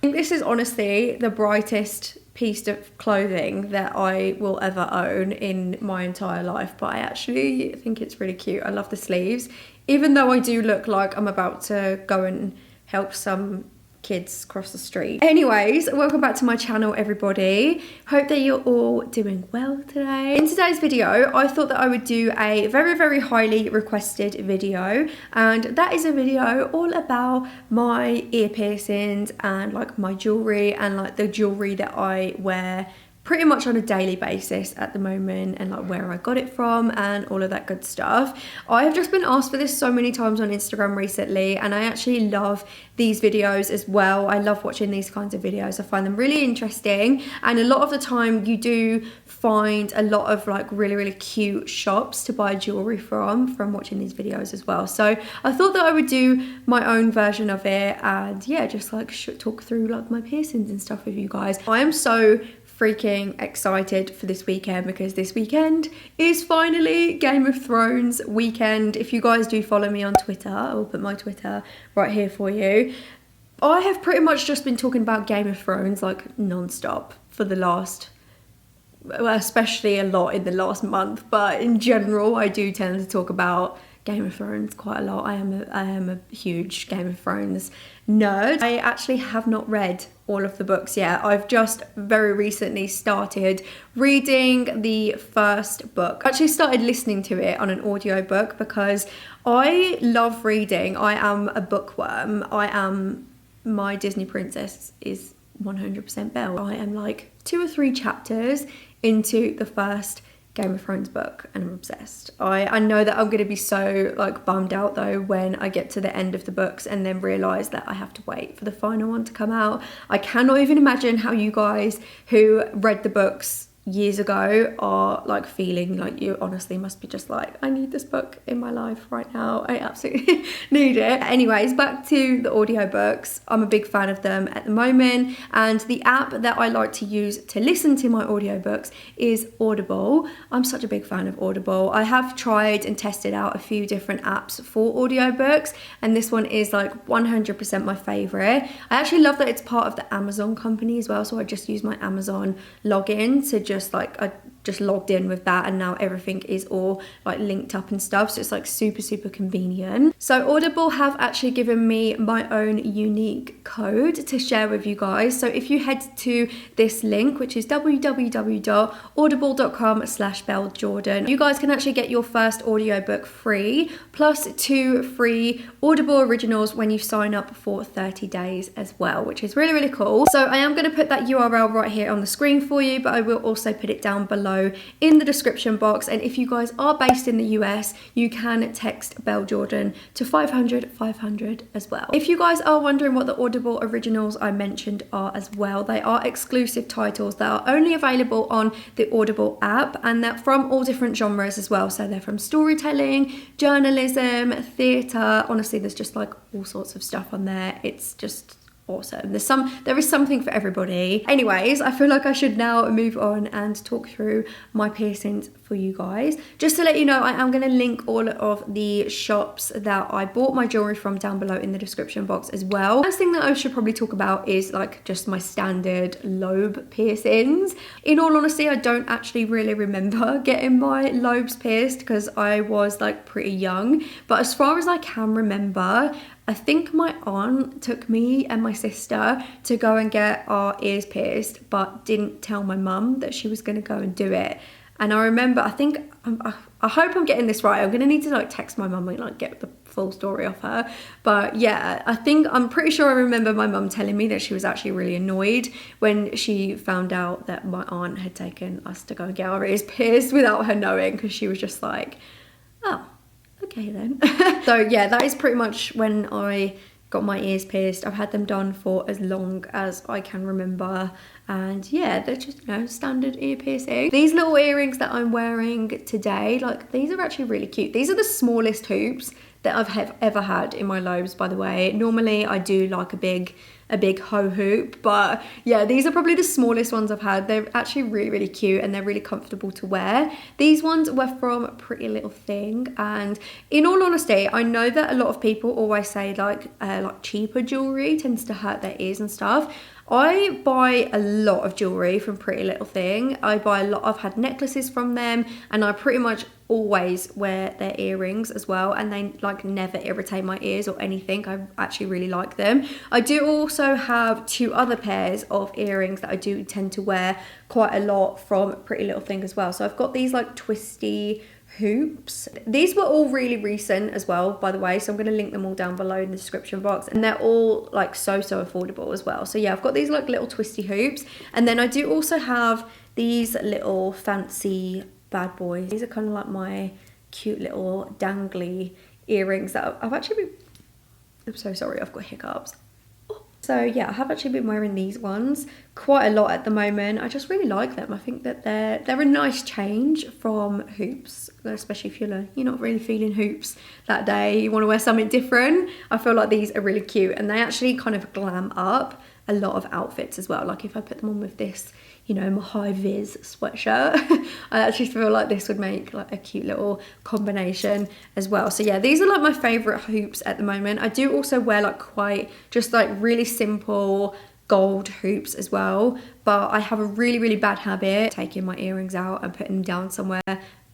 think this is honestly the brightest piece of clothing that I will ever own in my entire life, but I actually think it's really cute. I love the sleeves, even though I do look like I'm about to go and help some kids cross the street. Anyways, welcome back to my channel, everybody. Hope that you're all doing well today. In today's video, I thought that I would do a very highly requested video, and that is a video all about my ear piercings and like my jewelry and like the jewelry that I wear pretty much on a daily basis at the moment, and like where I got it from and all of that good stuff. I have just been asked for this so many times on Instagram recently, and I actually love these videos as well. I love watching these kinds of videos. I find them really interesting, and a lot of the time you do find a lot of like really cute shops to buy jewelry from watching these videos as well. So I thought that I would do my own version of it, and yeah, just like talk through like my piercings and stuff with you guys. I am so freaking excited for this weekend, because this weekend is finally Game of Thrones weekend. If you guys do follow me on Twitter, I will put my Twitter right here for you. I have pretty much just been talking about Game of Thrones like non-stop for the last, well, especially a lot in the last month, but in general I do tend to talk about Game of Thrones quite a lot. I am a huge Game of Thrones nerd. I actually have not read all of the books yet. I've just very recently started reading the first book. I actually started listening to it on an audiobook because I love reading. I am a bookworm. My Disney princess is 100% Belle. I am like 2 or 3 chapters into the first Game of Thrones book and I'm obsessed. I know that I'm going to be so like bummed out though when I get to the end of the books and then realise that I have to wait for the final one to come out. I cannot even imagine how you guys who read the books years ago are like feeling. Like, you honestly must be just like, I need this book in my life right now. I absolutely need it. Anyways, back to the audiobooks. I'm a big fan of them at the moment, and the app that I like to use to listen to my audiobooks is Audible. I'm such a big fan of Audible. I have tried and tested out a few different apps for audiobooks, and this one is like 100% my favorite. I actually love that it's part of the Amazon company as well, so I just use my Amazon login to just like, I just logged in with that, and now everything is all like linked up and stuff, so it's like super convenient. So Audible have actually given me my own unique code to share with you guys. So if you head to this link, which is www.audible.com/BelleJorden, you guys can actually get your first audiobook free, plus 2 free Audible originals when you sign up for 30 days as well, which is really cool. So I am going to put that URL right here on the screen for you, but I will also put it down below in the description box. And if you guys are based in the US, you can text BelleJorden to 500 as well. If you guys are wondering what the Audible originals I mentioned are as well, they are exclusive titles that are only available on the Audible app, and they're from all different genres as well. So they're from storytelling, journalism, theatre. Honestly, there's just like all sorts of stuff on there. It's just awesome. There is something for everybody. Anyways, I feel like I should now move on and talk through my piercings for you guys. Just to let you know, I am going to link all of the shops that I bought my jewelry from down below in the description box as well. First thing that I should probably talk about is like just my standard lobe piercings. In all honesty, I don't actually really remember getting my lobes pierced because I was like pretty young, but as far as I can remember, I think my aunt took me and my sister to go and get our ears pierced, but didn't tell my mum that she was going to go and do it. And I remember, I hope I'm getting this right. I'm going to need to like text my mum and like get the full story off her. But yeah, I'm pretty sure I remember my mum telling me that she was actually really annoyed when she found out that my aunt had taken us to go and get our ears pierced without her knowing, because she was just like, oh, okay then. So yeah, that is pretty much when I got my ears pierced. I've had them done for as long as I can remember, and yeah, they're just, you know, standard ear piercing. These little earrings that I'm wearing today, like, these are actually really cute. These are the smallest hoops that I've ever had in my lobes, by the way. Normally I do like a big a big hoe hoop. But yeah, these are probably the smallest ones I've had. They're actually really, really cute and they're really comfortable to wear. These ones were from Pretty Little Thing, and in all honesty, I know that a lot of people always say like cheaper jewellery tends to hurt their ears and stuff. I buy a lot of jewellery from Pretty Little Thing. I buy a lot, I've had necklaces from them, and I pretty much always wear their earrings as well, and they like never irritate my ears or anything. I actually really like them. I do also have 2 other pairs of earrings that I do tend to wear quite a lot from Pretty Little Thing as well. So I've got these like twisty hoops. These were all really recent as well, by the way, so I'm going to link them all down below in the description box, and they're all like so affordable as well. So yeah, I've got these like little twisty hoops, and then I do also have these little fancy bad boys. These are kind of like my cute little dangly earrings that I've actually been, I'm so sorry, I've got hiccups. So yeah, I have actually been wearing these ones quite a lot at the moment. I just really like them. I think that they're a nice change from hoops, especially if you're not really feeling hoops that day, you want to wear something different. I feel like these are really cute, and they actually kind of glam up a lot of outfits as well. Like if I put them on with this, my high vis sweatshirt, I actually feel like this would make like a cute little combination as well. So yeah, these are like my favorite hoops at the moment. I do also wear like quite just like really simple gold hoops as well, but I have a really bad habit taking my earrings out and putting them down somewhere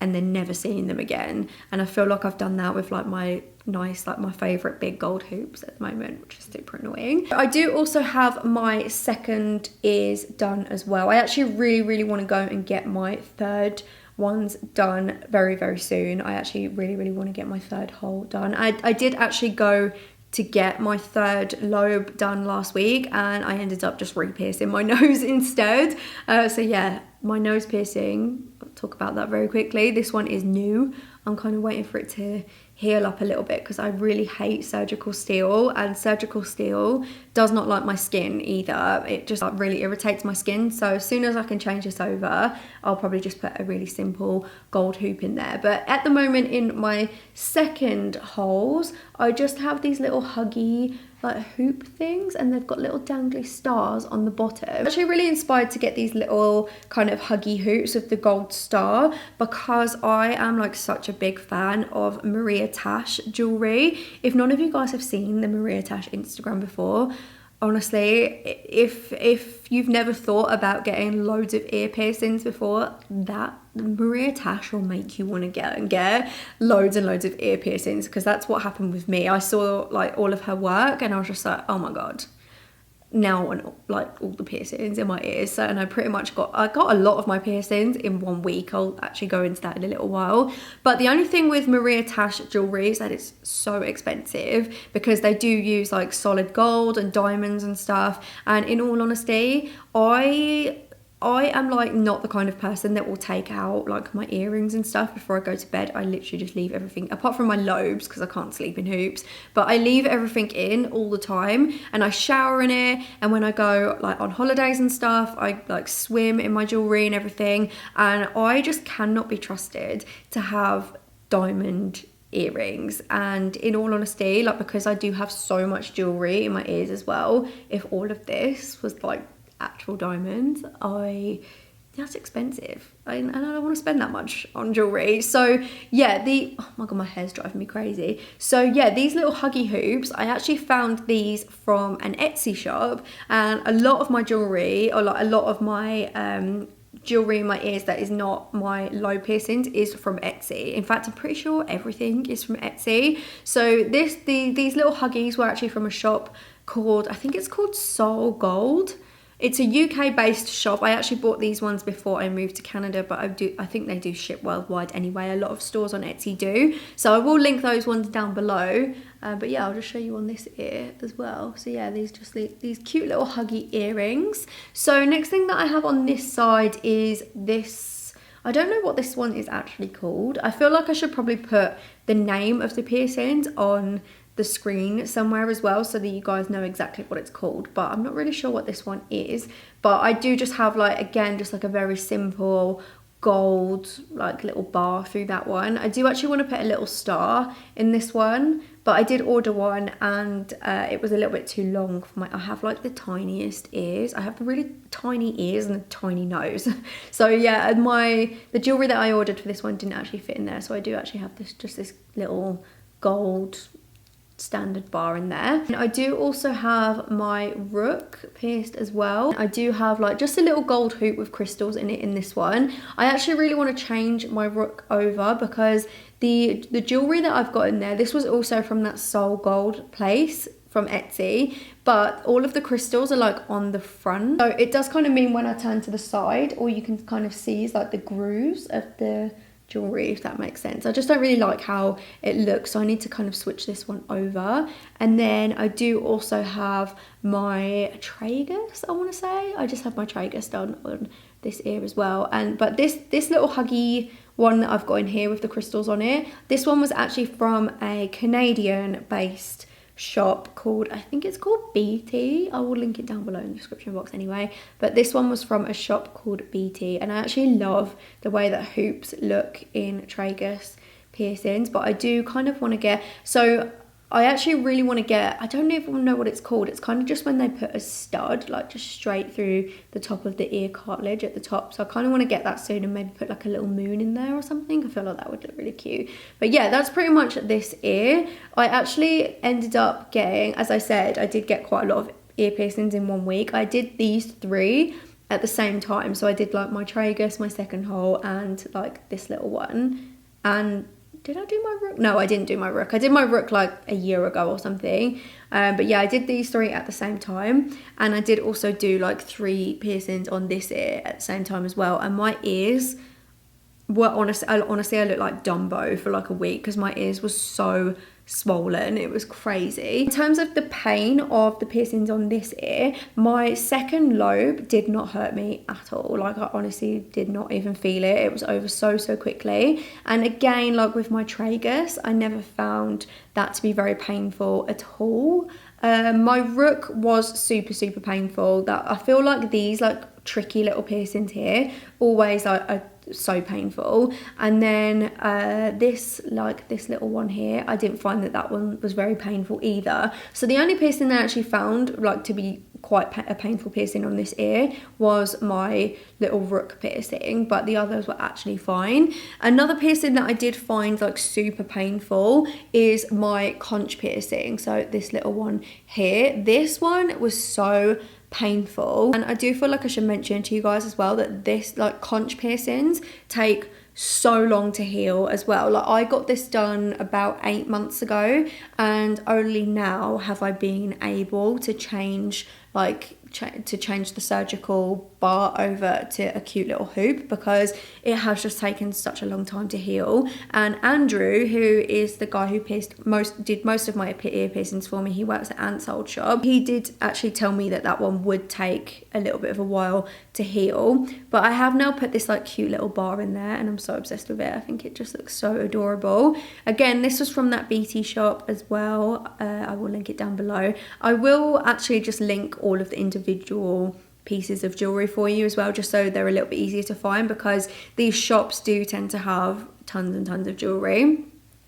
and then never seeing them again. And I feel like I've done that with like my nice, like my favorite big gold hoops at the moment, which is super annoying. I do also have my second ears done as well. I actually really want to go and get my third ones done very soon. I actually really want to get my third hole done. I did actually go to get my third lobe done last week, and I ended up just re-piercing my nose instead. So yeah, my nose piercing, I'll talk about that very quickly. This one is new. I'm kind of waiting for it to heal up a little bit because I really hate surgical steel, and surgical steel does not like my skin either. It just like really irritates my skin. So as soon as I can change this over, I'll probably just put a really simple gold hoop in there. But at the moment in my second holes, I just have these little Huggy like hoop things, and they've got little dangly stars on the bottom. I'm actually really inspired to get these little kind of Huggy hoops with the gold star because I am like such a big fan of Maria Tash jewellery. If none of you guys have seen the Maria Tash Instagram before, honestly, if you've never thought about getting loads of ear piercings before, that Maria Tash will make you want to get loads and loads of ear piercings, because that's what happened with me. I saw like all of her work and I was just like, oh my god, now I want like all the piercings in my ears. So, and I got a lot of my piercings in 1 week. I'll actually go into that in a little while. But the only thing with Maria Tash jewellery is that it's so expensive because they do use like solid gold and diamonds and stuff. And in all honesty, I am like not the kind of person that will take out like my earrings and stuff before I go to bed. I literally just leave everything, apart from my lobes because I can't sleep in hoops, but I leave everything in all the time, and I shower in it. And when I go like on holidays and stuff, I like swim in my jewellery and everything, and I just cannot be trusted to have diamond earrings. And in all honesty, like because I do have so much jewellery in my ears as well, if all of this was like actual diamonds, that's expensive, and I don't want to spend that much on jewellery. So yeah, oh my god, my hair's driving me crazy. So yeah, these little Huggy hoops, I actually found these from an Etsy shop, and a lot of my jewellery, or like a lot of my jewellery in my ears that is not my lobe piercings is from Etsy. In fact, I'm pretty sure everything is from Etsy. So these little Huggies were actually from a shop called, I think it's called Soul Gold. It's a UK based shop. I actually bought these ones before I moved to Canada, but I think they do ship worldwide anyway. A lot of stores on Etsy do. So I will link those ones down below. But yeah, I'll just show you on this ear as well. So yeah, these cute little Huggy earrings. So next thing that I have on this side is this. I don't know what this one is actually called. I feel like I should probably put the name of the piercings on the screen somewhere as well, so that you guys know exactly what it's called, but I'm not really sure what this one is. But I do just have like, again, just like a very simple gold like little bar through that one. I do actually want to put a little star in this one, but I did order one, and it was a little bit too long for my, I have like the tiniest ears. I have the really tiny ears and a tiny nose. So yeah, the jewellery that I ordered for this one didn't actually fit in there. So I do actually have just this little gold standard bar in there. And I do also have my Rook pierced as well. I do have like just a little gold hoop with crystals in it in this one. I actually really want to change my Rook over because the jewellery that I've got in there, this was also from that Soul Gold place from Etsy, but all of the crystals are like on the front. So it does kind of mean when I turn to the side, all you can kind of see is like the grooves of the jewellery, if that makes sense. I just don't really like how it looks, so I need to kind of switch this one over. And then I do also have my Tragus, I want to say. I just have my Tragus done on this ear as well. But this little Huggy one that I've got in here with the crystals on it, this one was actually from a Canadian based shop called, I think it's called BT. I will link it down below in the description box anyway, but this one was from a shop called BT, and I actually love the way that hoops look in Tragus piercings. But I do kind of want to get, so I actually really want to get, I don't even know what it's called. It's kind of just when they put a stud like just straight through the top of the ear cartilage at the top. So I kind of want to get that soon and maybe put like a little moon in there or something. I feel like that would look really cute. But yeah, that's pretty much this ear. I actually ended up getting, as I said, I did get quite a lot of ear piercings in 1 week. I did these 3 at the same time. So I did like my Tragus, my second hole, and like this little one. And did I do my Rook? No, I didn't do my Rook. I did my Rook like a year ago or something. But yeah, I did these 3 at the same time. And I did also do like 3 piercings on this ear at the same time as well. And my ears were honestly I looked like Dumbo for like a week because my ears were so swollen. It was crazy. In terms of the pain of the piercings on this ear, my second lobe did not hurt me at all. Like I honestly did not even feel it. It was over so quickly. And again, like with my Tragus, I never found that to be very painful at all. My Rook was super painful. That I feel like these like tricky little piercings here always are so painful. And then this little one here, I didn't find that one was very painful either. So the only piercing that I actually found like to be quite a painful piercing on this ear was my little Rook piercing, but the others were actually fine. Another piercing that I did find like super painful is my Conch piercing. So this little one here, this one was so painful. And I do feel like I should mention to you guys as well that this like conch piercings take so long to heal as well. Like I got this done about 8 months ago, and only now have I been able to change the surgical bar over to a cute little hoop because it has just taken such a long time to heal. And Andrew, who is the guy who did most of my ear piercings for me, he works at Ant's old shop, he did actually tell me that one would take a little bit of a while to heal. But I have now put this like cute little bar in there, and I'm so obsessed with it. I think it just looks so adorable. Again, this was from that BT shop as well. I will link it down below. I will actually just link all of the individual pieces of jewellery for you as well, just so they're a little bit easier to find, because these shops do tend to have tons and tons of jewellery.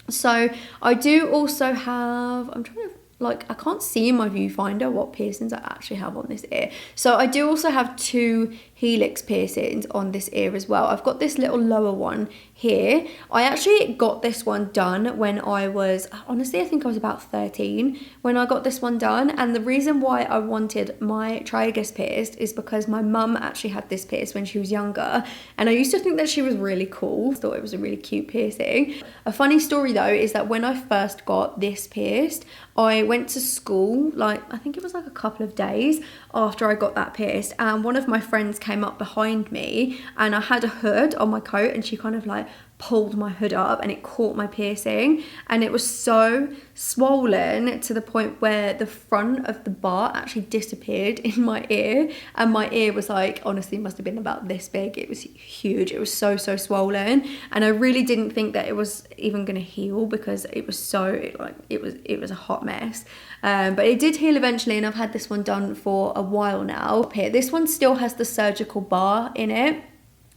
So I do also have, I'm trying to, like, I can't see in my viewfinder what piercings I actually have on this ear. So I do also have 2 Helix piercings on this ear as well. I've got this little lower one here. I actually got this one done when I was, honestly, I think I was about 13 when I got this one done. And the reason why I wanted my Tragus pierced is because my mum actually had this pierced when she was younger. And I used to think that she was really cool. Thought it was a really cute piercing. A funny story though is that when I first got this pierced, I went to school, like, I think it was like a couple of days after I got that pierced, and one of my friends came up behind me, and I had a hood on my coat, and she kind of like pulled my hood up and it caught my piercing, and it was so swollen to the point where the front of the bar actually disappeared in my ear, and my ear was like, honestly, must have been about this big. It was huge. It was so swollen, and I really didn't think that it was even going to heal because it was so, like, it was a hot mess. But it did heal eventually, and I've had this one done for a while now. Here, this one still has the surgical bar in it.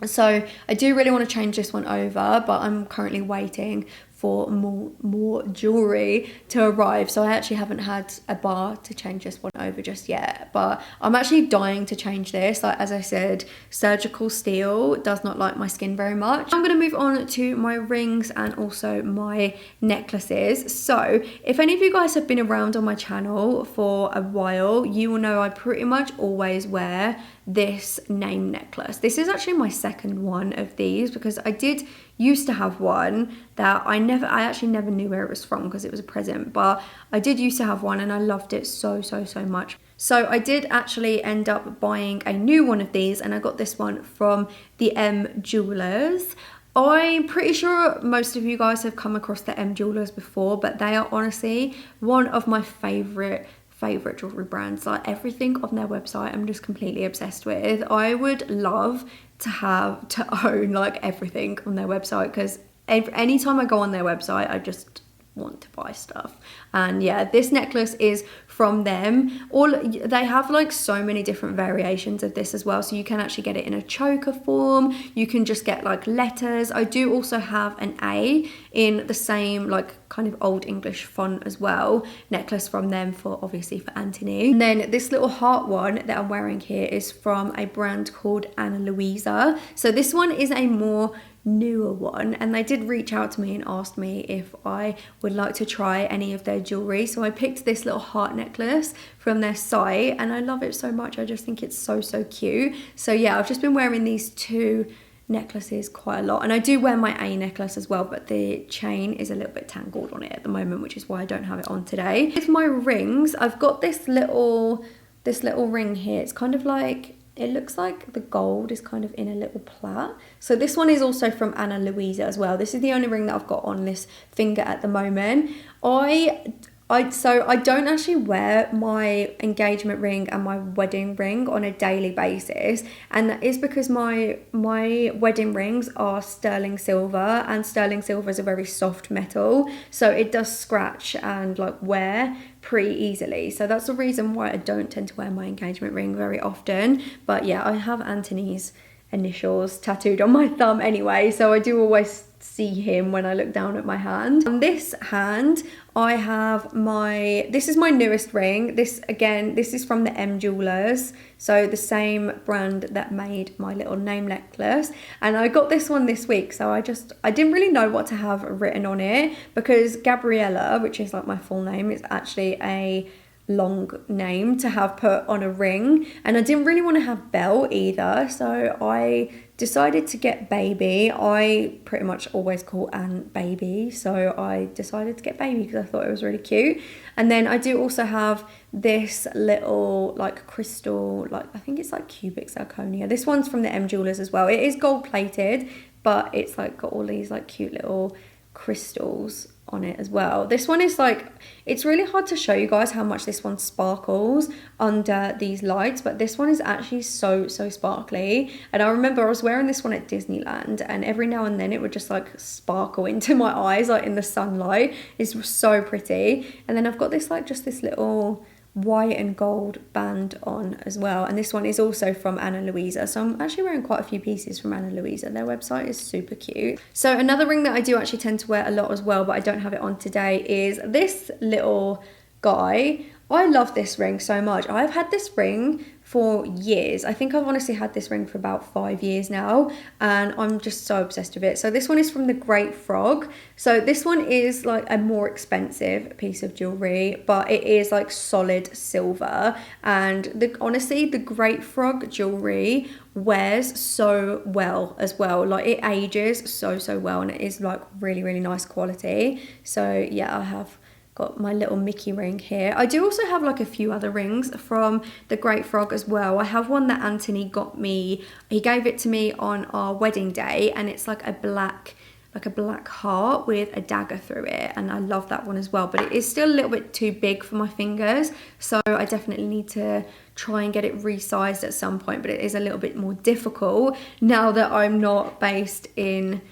So I do really want to change this one over, but I'm currently waiting for more jewelry to arrive. So I actually haven't had a bar to change this one over just yet, but I'm actually dying to change this. Like, as I said, surgical steel does not like my skin very much. I'm going to move on to my rings and also my necklaces. So if any of you guys have been around on my channel for a while, you will know I pretty much always wear this name necklace. This is actually my second one of these, because I did used to have one that I actually never knew where it was from because it was a present, but I did used to have one and I loved it so much. So I did actually end up buying a new one of these, and I got this one from the M Jewelers. I'm pretty sure most of you guys have come across the M Jewelers before, but they are honestly one of my favorite jewelry brands. Like, everything on their website I'm just completely obsessed with. I would love to own like everything on their website, because anytime I go on their website I just want to buy stuff. And yeah, this necklace is from them. They have like so many different variations of this as well, so you can actually get it in a choker form, you can just get like letters. I do also have an A in the same like kind of old English font as well, necklace from them, for obviously for Anthony. And then this little heart one that I'm wearing here is from a brand called Ana Luisa. So this one is a more newer one, and they did reach out to me and asked me if I would like to try any of their jewelry. So I picked this little heart necklace from their site and I love it so much. I just think it's so cute. So yeah, I've just been wearing these two necklaces quite a lot, and I do wear my A necklace as well, but the chain is a little bit tangled on it at the moment, which is why I don't have it on today. With my rings, I've got this little ring here. It's kind of like, it looks like the gold is kind of in a little plait. So this one is also from Ana Luisa as well. This is the only ring that I've got on this finger at the moment. So I don't actually wear my engagement ring and my wedding ring on a daily basis, and that is because my wedding rings are sterling silver, and sterling silver is a very soft metal, so it does scratch and like wear pretty easily. So that's the reason why I don't tend to wear my engagement ring very often. But yeah, I have Anthony's initials tattooed on my thumb anyway, so I do always see him when I look down at my hand. On this hand I have this is my newest ring. This is from the M Jewelers, so the same brand that made my little name necklace, and I got this one this week. So I didn't really know what to have written on it, because Gabriella, which is like my full name, is actually a long name to have put on a ring, and I didn't really want to have Belle either, so I decided to get Baby. I pretty much always call Anne Baby, so I decided to get Baby because I thought it was really cute. And then I do also have this little like crystal, like I think it's like cubic zirconia. This one's from the M Jewelers as well. It is gold plated, but it's like got all these like cute little crystals on it as well. This one is like, it's really hard to show you guys how much this one sparkles under these lights, but this one is actually so sparkly. And I remember I was wearing this one at Disneyland, and every now and then it would just like sparkle into my eyes like in the sunlight. It's so pretty. And then I've got this like just this little white and gold band on as well, and this one is also from Ana Luisa. So I'm actually wearing quite a few pieces from Ana Luisa. Their website is super cute. So another ring that I do actually tend to wear a lot as well, but I don't have it on today, is this little guy. I love this ring so much. I've had this ring for years. I think I've honestly had this ring for about 5 years now, and I'm just so obsessed with it. So this one is from the Great Frog. So this one is like a more expensive piece of jewelry, but it is like solid silver, and honestly the Great Frog jewelry wears so well as well. Like it ages so well, and it is like really nice quality. So yeah, I have got my little Mickey ring here. I do also have like a few other rings from the Great Frog as well. I have one that Anthony got me. He gave it to me on our wedding day, and it's like a black heart with a dagger through it, and I love that one as well, but it is still a little bit too big for my fingers, so I definitely need to try and get it resized at some point. But it is a little bit more difficult now that I'm not based in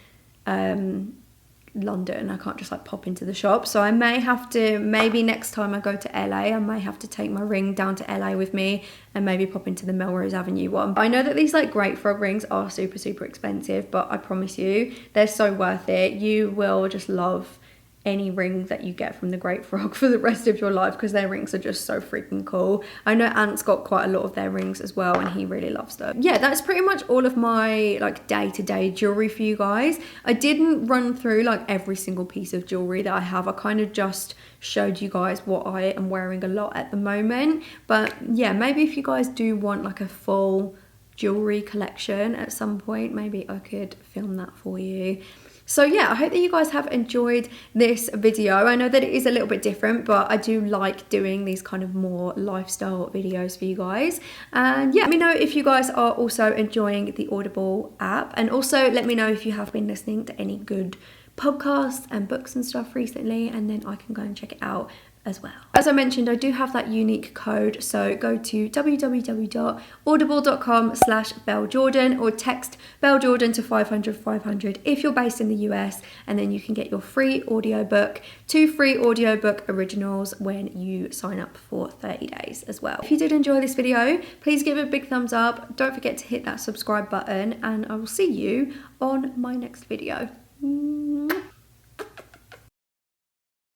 London. I can't just like pop into the shop, so I may have to, maybe next time I go to LA, I may have to take my ring down to LA with me and maybe pop into the Melrose Avenue one. I know that these like Great Frog rings are super expensive, but I promise you they're so worth it. You will just love any ring that you get from the Great Frog for the rest of your life, because their rings are just so freaking cool. I know Ant's got quite a lot of their rings as well, and he really loves them. Yeah, that's pretty much all of my like day-to-day jewelry for you guys. I didn't run through like every single piece of jewelry that I have. I kind of just showed you guys what I am wearing a lot at the moment. But yeah, maybe if you guys do want like a full jewelry collection at some point, maybe I could film that for you. So yeah, I hope that you guys have enjoyed this video. I know that it is a little bit different, but I do like doing these kind of more lifestyle videos for you guys. And yeah, let me know if you guys are also enjoying the Audible app, and also let me know if you have been listening to any good podcasts and books and stuff recently, and then I can go and check it out as well. As I mentioned, I do have that unique code, so go to www.audible.com/BelleJorden or text BelleJorden to 500 if you're based in the US, and then you can get your free audiobook, 2 free audiobook originals when you sign up for 30 days as well. If you did enjoy this video, please give it a big thumbs up. Don't forget to hit that subscribe button, and I will see you on my next video.